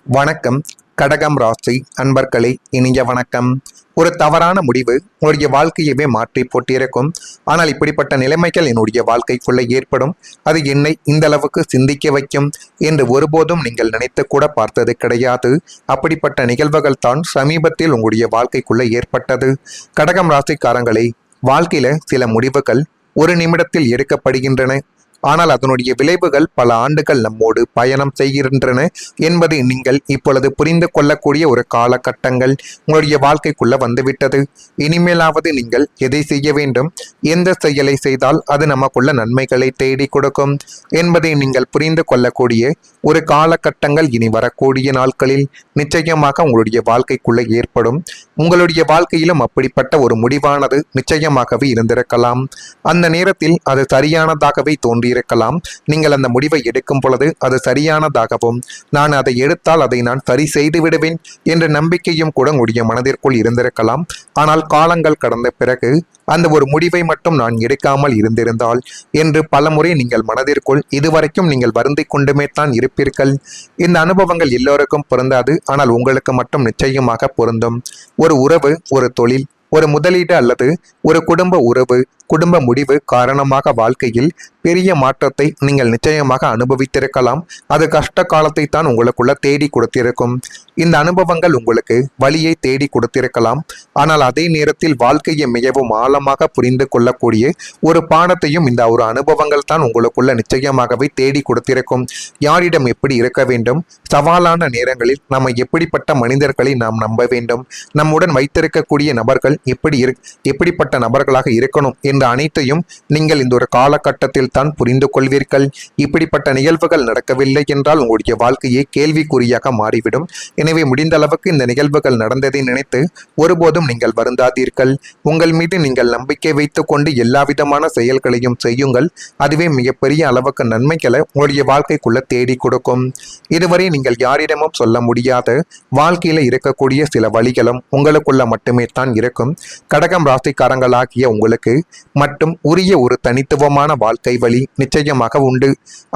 வணக்கம். கடகம் ராசி அன்பர்களே, இனிய வணக்கம். ஒரு தவறான முடிவு உங்களுடைய வாழ்க்கையவே மாற்றி போட்டிருக்கும். ஆனால் இப்படிப்பட்ட நிலைமைகள் என்னுடைய வாழ்க்கைக்குள்ள ஏற்படும், அது என்னை இந்த அளவுக்கு சிந்திக்க வைக்கும் என்று ஒருபோதும் நீங்கள் நினைத்து கூட பார்த்தது கிடையாது. அப்படிப்பட்ட நிகழ்வுகள் தான் சமீபத்தில் உங்களுடைய வாழ்க்கைக்குள்ள ஏற்பட்டது. கடகம் ராசிக்காரங்களே, வாழ்க்கையில சில முடிவுகள் ஒரு நிமிடத்தில் எடுக்கப்படுகின்றன. ஆனால் அதனுடைய விளைவுகள் பல ஆண்டுகள் நம்மோடு பயணம் செய்கின்றன என்பதை நீங்கள் இப்பொழுது புரிந்து கொள்ளக்கூடிய ஒரு காலகட்டங்கள் உங்களுடைய வாழ்க்கைக்குள்ள வந்துவிட்டது. இனிமேலாவது நீங்கள் எதை செய்ய வேண்டும், எந்த செயலை செய்தால் அது நமக்குள்ள நன்மைகளை தேடி கொடுக்கும் என்பதை நீங்கள் புரிந்து கொள்ளக்கூடிய ஒரு காலகட்டங்கள் இனி வரக்கூடிய நாட்களில் நிச்சயமாக உங்களுடைய வாழ்க்கைக்குள்ள ஏற்படும். உங்களுடைய வாழ்க்கையிலும் அப்படிப்பட்ட ஒரு முடிவானது நிச்சயமாகவே இருந்திருக்கலாம். அந்த நேரத்தில் அது சரியானதாகவே தோன்றியிருக்கலாம். நீங்கள் அந்த முடிவை எடுக்கும் பொழுது அது சரியானதாகவும், நான் அதை எடுத்தால் அதை நான் சரி செய்து விடுவேன் என்ற நம்பிக்கையும் கூட உங்களுடைய மனதிற்குள் இருந்திருக்கலாம். ஆனால் காலங்கள் கடந்த பிறகு அந்த ஒரு முடிவை மட்டும் நான் எடுக்காமல் இருந்திருந்தால் என்று பலமுறை நீங்கள் மனதிற்குள் இதுவரைக்கும் நீங்கள் வருந்திக் கொண்டுமே தான் இருப்பீர்கள். இந்த அனுபவங்கள் எல்லோருக்கும் பொருந்தாது, ஆனால் உங்களுக்கு மட்டும் நிச்சயமாக பொருந்தும். ஒரு உறவு, ஒரு தொழில், ஒரு முதலீடு அல்லது ஒரு குடும்ப உறவு, குடும்ப முடிவு காரணமாக வாழ்க்கையில் பெரிய மாற்றத்தை நீங்கள் நிச்சயமாக அனுபவித்திருக்கலாம். அது கஷ்ட காலத்தை தான் உங்களுக்குள்ள தேடி கொடுத்திருக்கும். இந்த அனுபவங்கள் உங்களுக்கு வழியை தேடி கொடுத்திருக்கலாம். ஆனால் அதே நேரத்தில் வாழ்க்கையை மிகவும் ஆழமாக புரிந்து கொள்ளக்கூடிய ஒரு பாடத்தையும் இந்த ஒரு அனுபவங்கள் தான் உங்களுக்குள்ள நிச்சயமாகவே தேடி கொடுத்திருக்கும். யாரிடம் எப்படி இருக்க வேண்டும், சவாலான நேரங்களில் நம்ம எப்படிப்பட்ட மனிதர்களை நாம் நம்ப வேண்டும், நம்முடன் வைத்திருக்கக்கூடிய நபர்கள் எப்படிப்பட்ட நபர்களாக இருக்கணும் என்ற அனைத்தையும் நீங்கள் இந்த ஒரு காலகட்டத்தில் தான் புரிந்து கொள்வீர்கள். இப்படிப்பட்ட நிகழ்வுகள் நடக்கவில்லை என்றால் உங்களுடைய வாழ்க்கையை கேள்விக்குறியாக மாறிவிடும். எனவே முடிந்த அளவுக்கு இந்த நிகழ்வுகள் நடந்ததை நினைத்து ஒருபோதும் நீங்கள் வருந்தாதீர்கள். உங்கள் மீது நீங்கள் நம்பிக்கை வைத்துக் கொண்டு எல்லா விதமான செயல்களையும் செய்யுங்கள். அதுவே மிகப்பெரிய அளவுக்கு நன்மைகளை உங்களுடைய வாழ்க்கைக்குள்ள தேடி கொடுக்கும். இதுவரை நீங்கள் யாரிடமும் சொல்ல முடியாத வாழ்க்கையில இருக்கக்கூடிய சில வழிகளும் உங்களுக்குள்ள மட்டுமே தான் இருக்கும். கடகம் ராசிக்காரங்களாகிய உங்களுக்கு மட்டும் உரிய ஒரு தனித்துவமான வாழ்க்கை வழி நிச்சயமாக உண்டு.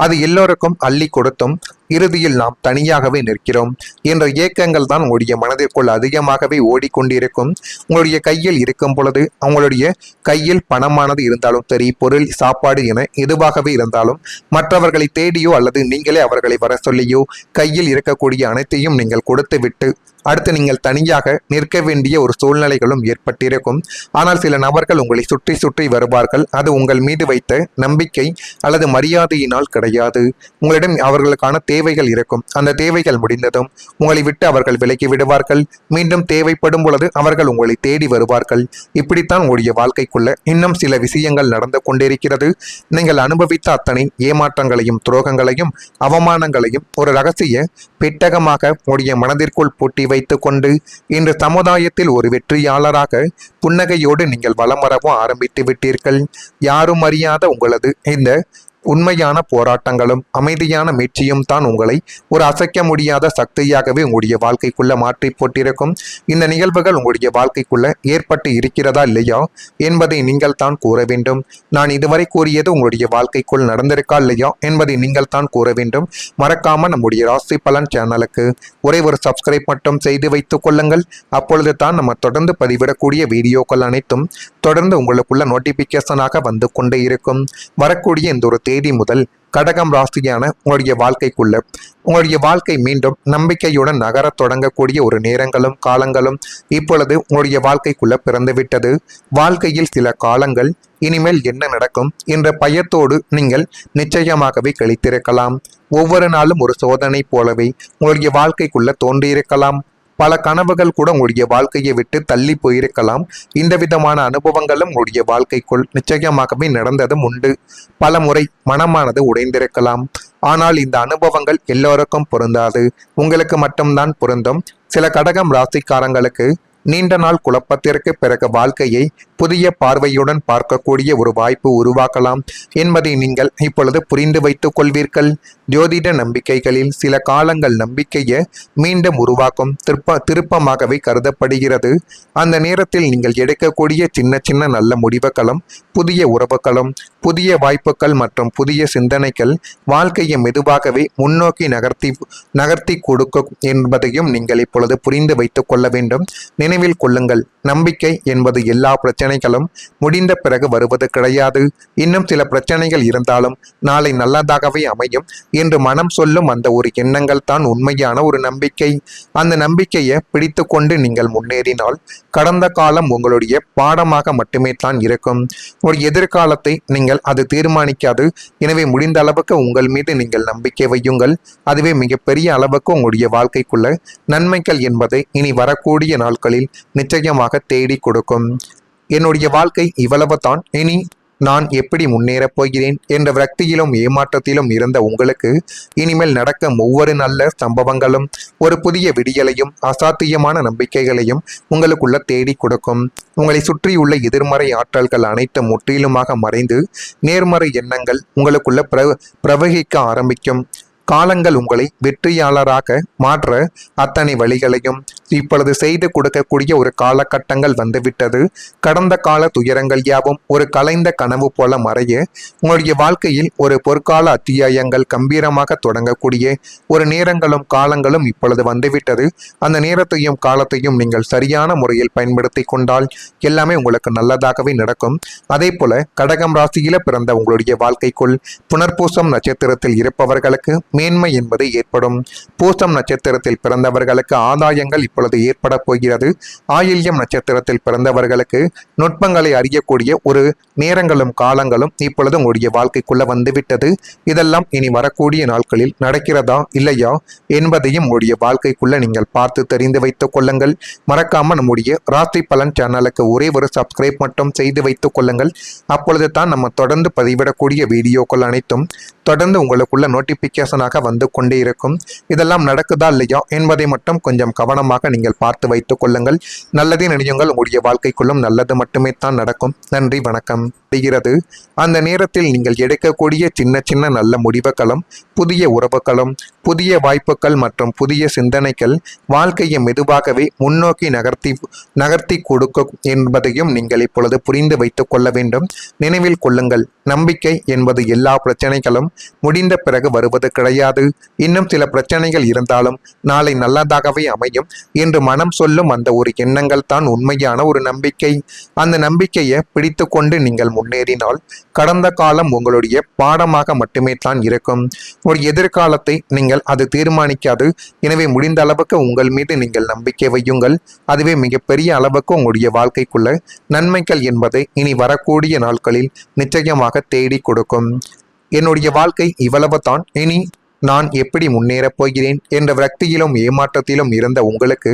அது எல்லோருக்கும் அள்ளி கொடுத்தும் இறுதியில் நாம் தனியாகவே நிற்கிறோம் என்ற ஏக்கங்கள் தான் உங்களுடைய மனதிற்குள் அதிகமாகவே ஓடிக்கொண்டிருக்கும். உங்களுடைய கையில் இருக்கும் பொழுது, அவங்களுடைய கையில் பணமானது இருந்தாலும் சரி, பொருள், சாப்பாடு என எதுவாகவே இருந்தாலும் மற்றவர்களை தேடியோ அல்லது நீங்களே அவர்களை வர சொல்லியோ கையில் இருக்கக்கூடிய அனைத்தையும் நீங்கள் கொடுத்து விட்டு அடுத்து நீங்கள் தனியாக நிற்க வேண்டிய ஒரு சூழ்நிலைகளும் ஏற்பட்டிருக்கும். ஆனால் சில நபர்கள் உங்களை சுற்றி சுற்றி வருவார்கள். அது உங்கள் மீது வைத்த நம்பிக்கை அல்லது மரியாதையினால் கிடையாது. உங்களிடம் அவர்களுக்கான தேவைகள் இருக்கும். அந்த தேவைகள் முடிந்ததும் உங்களை விட்டு அவர்கள் விலகி விடுவார்கள். மீண்டும் தேவைப்படும் பொழுது அவர்கள் உங்களை தேடி வருவார்கள். இப்படித்தான் உங்களுடைய வாழ்க்கைக்குள்ள இன்னும் சில விஷயங்கள் நடந்து கொண்டிருக்கிறது. நீங்கள் அனுபவித்த அத்தனை ஏமாற்றங்களையும் துரோகங்களையும் அவமானங்களையும் ஒரு ரகசிய பெட்டகமாக உங்களுடைய மனதிற்குள் பூட்டி வைத்துக் கொண்டு இன்று சமுதாயத்தில் ஒரு வெற்றியாளராக புன்னகையோடு நீங்கள் வலம் வரவும் ஆரம்பித்து விட்டீர்கள். யாரும் அறியாத உங்களது இந்த உண்மையான போராட்டங்களும் அமைதியான மீட்சியும் தான் உங்களை ஒரு அசைக்க முடியாத சக்தியாகவே உங்களுடைய வாழ்க்கைக்குள்ள மாற்றி போட்டிருக்கும். இந்த நிகழ்வுகள் உங்களுடைய வாழ்க்கைக்குள்ள ஏற்பட்டு இருக்கிறதா இல்லையா என்பதை நீங்கள் தான் கூற வேண்டும். நான் இதுவரை கூறியது உங்களுடைய வாழ்க்கைக்குள் நடந்திருக்கா இல்லையா என்பதை நீங்கள் தான் கூற வேண்டும். மறக்காம நம்முடைய ராசி பலன் சேனலுக்கு ஒரே ஒரு சப்ஸ்கிரைப் மட்டும் செய்து வைத்துக் கொள்ளுங்கள். அப்பொழுது தான் நம்ம தொடர்ந்து பதிவிடக்கூடிய வீடியோக்கள் அனைத்தும் தொடர்ந்து உங்களுக்குள்ள நோட்டிபிகேஷனாக வந்து கொண்டே இருக்கும். வரக்கூடிய இந்த ஒரு தேதி முதல் கடகம் ராசியான உங்களுடைய வாழ்க்கை மீண்டும் நம்பிக்கையுடன் நகரத் தொடங்கக்கூடிய ஒரு நேரங்களும் காலங்களும் இப்பொழுது உங்களுடைய வாழ்க்கைக்குள்ள பிறந்துவிட்டது. வாழ்க்கையில் சில காலங்கள் இனிமேல் என்ன நடக்கும் என்ற பயத்தோடு நீங்கள் நிச்சயமாகவே கழித்திருக்கலாம். ஒவ்வொரு நாளும் ஒரு சோதனை போலவே உங்களுடைய வாழ்க்கைக்குள்ள தோன்றியிருக்கலாம். பல கனவுகள் கூட உங்களுடைய வாழ்க்கையை விட்டு தள்ளி போயிருக்கலாம். இந்த விதமான அனுபவங்களும் உங்களுடைய வாழ்க்கைக்குள் நிச்சயமாகவே நடந்ததும் உண்டு. பல முறை மனமானது உடைந்திருக்கலாம். ஆனால் இந்த அனுபவங்கள் எல்லோருக்கும் பொருந்தாது, உங்களுக்கு மட்டும்தான் பொருந்தும். சில கடகம் ராசிக்காரங்களுக்கு நீண்ட நாள் குழப்பத்திற்கு பிறகு வாழ்க்கையை புதிய பார்வையுடன் பார்க்கக்கூடிய ஒரு வாய்ப்பு உருவாக்கலாம் என்பதை நீங்கள் இப்பொழுது புரிந்து வைத்துக் கொள்வீர்கள். ஜோதிட நம்பிக்கைகளில் சில காலங்கள் நம்பிக்கையை மீண்டும் உருவாக்கும் திருப்பமாகவே கருதப்படுகிறது. அந்த நேரத்தில் நீங்கள் எடுக்கக்கூடிய சின்ன சின்ன நல்ல முடிவுகளும் புதிய உறவுகளும் புதிய வாய்ப்புகள் மற்றும் புதிய சிந்தனைகள் வாழ்க்கையை மெதுவாகவே முன்னோக்கி நகர்த்தி கொடுக்கும் என்பதையும் நீங்கள் இப்பொழுது புரிந்து வைத்துக் கொள்ள வேண்டும். நினைவில் கொள்ளுங்கள், நம்பிக்கை என்பது எல்லா பிரச்சனைகளும் முடிந்த பிறகு வருவது கிடையாது. இன்னும் சில பிரச்சனைகள் இருந்தாலும் நாளை நல்லதாகவே அமையும் என்று மனம் சொல்லும் அந்த ஒரு எண்ணங்கள் தான் உண்மையான ஒரு நம்பிக்கை. அந்த நம்பிக்கையை பிடித்து கொண்டு நீங்கள் முன்னேறினால் கடந்த காலம் உங்களுடைய பாடமாக மட்டுமே தான் இருக்கும். ஒரு எதிர்காலத்தை நீங்கள் அது தீர்மானிக்காது. எனவே முடிந்த அளவுக்கு உங்கள் மீது நீங்கள் நம்பிக்கை வையுங்கள். அதுவே மிகப்பெரிய அளவுக்கு உங்களுடைய வாழ்க்கைக்குள்ள நன்மைகள் என்பதை இனி வரக்கூடிய நாட்களில் நிச்சயமாக தேடி கொடுக்கும். என்னுடைய வாழ்க்கை இவ்வளவு தான், இனி நான் எப்படி முன்னேறப் போகிறேன் என்ற விரக்தியிலும் ஏமாற்றத்திலும் இருந்த உங்களுக்கு இனிமேல் நடக்கும் ஒவ்வொரு நல்ல சம்பவங்களும் ஒரு புதிய விடியலையும் அசாத்தியமான நம்பிக்கைகளையும் உங்களுக்குள்ள தேடி கொடுக்கும். உங்களை சுற்றியுள்ள எதிர்மறை ஆற்றல்கள் அனைத்தும் முற்றிலுமாக மறைந்து நேர்மறை எண்ணங்கள் உங்களுக்குள்ள பிரவகிக்க ஆரம்பிக்கும். காலங்கள் உங்களை வெற்றியாளராக மாற்ற அத்தனை வழிகளையும் இப்பொழுது செய்து கொடுக்கக்கூடிய ஒரு காலகட்டங்கள் வந்துவிட்டது. கடந்த கால துயரங்கள் யாவும் ஒரு கலைந்த கனவு போல மறைய உங்களுடைய வாழ்க்கையில் ஒரு பொற்கால அத்தியாயங்கள் கம்பீரமாக தொடங்கக்கூடிய ஒரு நேரங்களும் காலங்களும் இப்பொழுது வந்துவிட்டது. அந்த நேரத்தையும் காலத்தையும் நீங்கள் சரியான முறையில் பயன்படுத்தி கொண்டால் எல்லாமே உங்களுக்கு நல்லதாகவே நடக்கும். அதே போல கடகம் ராசியில பிறந்த உங்களுடைய வாழ்க்கைக்குள் புனர்பூசம் நட்சத்திரத்தில் இருப்பவர்களுக்கு மேன்மை என்பது ஏற்படும். பூசம் நட்சத்திரத்தில் பிறந்தவர்களுக்கு ஆதாயங்கள் இப்பொழுது ஏற்பட போகிறது. ஆயில்யம் நட்சத்திரத்தில் பிறந்தவர்களுக்கு நுட்பங்களை அறியக்கூடிய ஒரு நேரங்களும் காலங்களும் இப்பொழுது உங்களுடைய வாழ்க்கைக்குள்ள வந்துவிட்டது. இதெல்லாம் இனி வரக்கூடிய நாட்களில் நடக்கிறதா இல்லையா என்பதையும் உங்களுடைய வாழ்க்கைக்குள்ள நீங்கள் பார்த்து தெரிந்து வைத்துக் கொள்ளுங்கள். மறக்காம நம்முடைய ராசி பலன் சேனலுக்கு ஒரே ஒரு சப்ஸ்கிரைப் மட்டும் செய்து வைத்துக் கொள்ளுங்கள். அப்பொழுது தான் நம்ம தொடர்ந்து பதிவிடக்கூடிய வீடியோக்கள் அனைத்தும் தொடர்ந்து உங்களுக்குள்ள நோட்டிபிகேஷனாக வந்து கொண்டே இருக்கும். இதெல்லாம் நடக்குதா இல்லையா என்பதை மட்டும் கொஞ்சம் கவனமாக நீங்கள் பார்த்து வைத்துக் கொள்ளுங்கள். நல்லதே நினையுங்கள், உங்களுடைய வாழ்க்கைக்குள்ளும் நல்லது மட்டுமே தான் நடக்கும். நன்றி, வணக்கம். அந்த நேரத்தில் நீங்கள் எடுக்கக்கூடிய சின்ன சின்ன நல்ல முடிவுகளும் புதிய உறவுகளும் புதிய வாய்ப்புகள் மற்றும் புதிய சிந்தனைகள் வாழ்க்கையை மெதுவாகவே முன்னோக்கி நகர்த்தி கொடுக்கும் என்பதையும் நீங்கள் இப்பொழுது புரிந்து வைத்துக் கொள்ள வேண்டும். நினைவில் கொள்ளுங்கள், நம்பிக்கை என்பது எல்லா பிரச்சனைகளும் முடிந்த பிறகு வருவது கிடையாது. இன்னும் சில பிரச்சனைகள் இருந்தாலும் நாளை நல்லதாகவே அமையும் என்று மனம் சொல்லும் அந்த ஒரு எண்ணங்கள் தான் உண்மையான ஒரு நம்பிக்கை. அந்த நம்பிக்கையை பிடித்து கொண்டு நீங்கள் முன்னேறினால் கடந்த காலம் உங்களுடைய பாடமாக மட்டுமே தான் இருக்கும். ஒரு எதிர்காலத்தை நீங்கள் அது தீர்மானிக்காது. எனவே முடிந்த அளவுக்கு உங்கள் மீது நீங்கள் நம்பிக்கை வையுங்கள். அதுவே மிகப்பெரிய அளவுக்கு உங்களுடைய வாழ்க்கைக்குள்ள நன்மைகள் என்பதை இனி வரக்கூடிய நாட்களில் நிச்சயமாக தேடி கொடுக்கும். என்னுடைய வாழ்க்கை இவ்வளவு தான், இனி நான் எப்படி முன்னேறப் போகிறேன் என்ற விரக்தியிலும் ஏமாற்றத்திலும் இருந்த உங்களுக்கு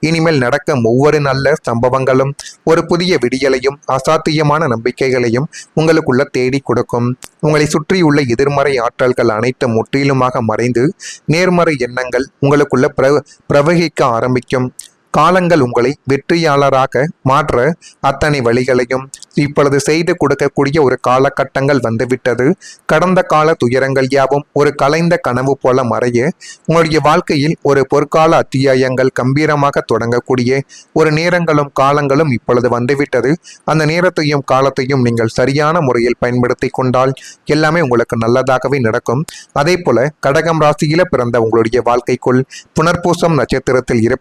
இனிமேல் நடக்கும் ஒவ்வொரு நல்ல சம்பவங்களும் ஒரு புதிய விடியலையும் அசாத்தியமான நம்பிக்கைகளையும் உங்களுக்குள்ள தேடி கொடுக்கும். உங்களை சுற்றியுள்ள எதிர்மறை ஆற்றல்கள் அனைத்தும் முற்றிலுமாக மறைந்து நேர்மறை எண்ணங்கள் உங்களுக்குள்ள பிரவகிக்க ஆரம்பிக்கும். காலங்கள் உங்களை வெற்றியாளராக மாற்ற அத்தனை வழிகளையும் இப்பொழுது செய்து கொடுக்கக்கூடிய ஒரு காலகட்டங்கள் வந்துவிட்டது. கடந்த கால துயரங்கள் யாவும் ஒரு கலைந்த கனவு போல மறைய உங்களுடைய வாழ்க்கையில் ஒரு பொற்கால அத்தியாயங்கள் கம்பீரமாக தொடங்கக்கூடிய ஒரு நேரங்களும் காலங்களும் இப்பொழுது வந்துவிட்டது. அந்த நேரத்தையும் காலத்தையும் நீங்கள் சரியான முறையில் பயன்படுத்தி கொண்டால் எல்லாமே உங்களுக்கு நல்லதாகவே நடக்கும். அதே போல கடகம் ராசியில பிறந்த உங்களுடைய வாழ்க்கைக்குள் புனர்பூசம் நட்சத்திரத்தில்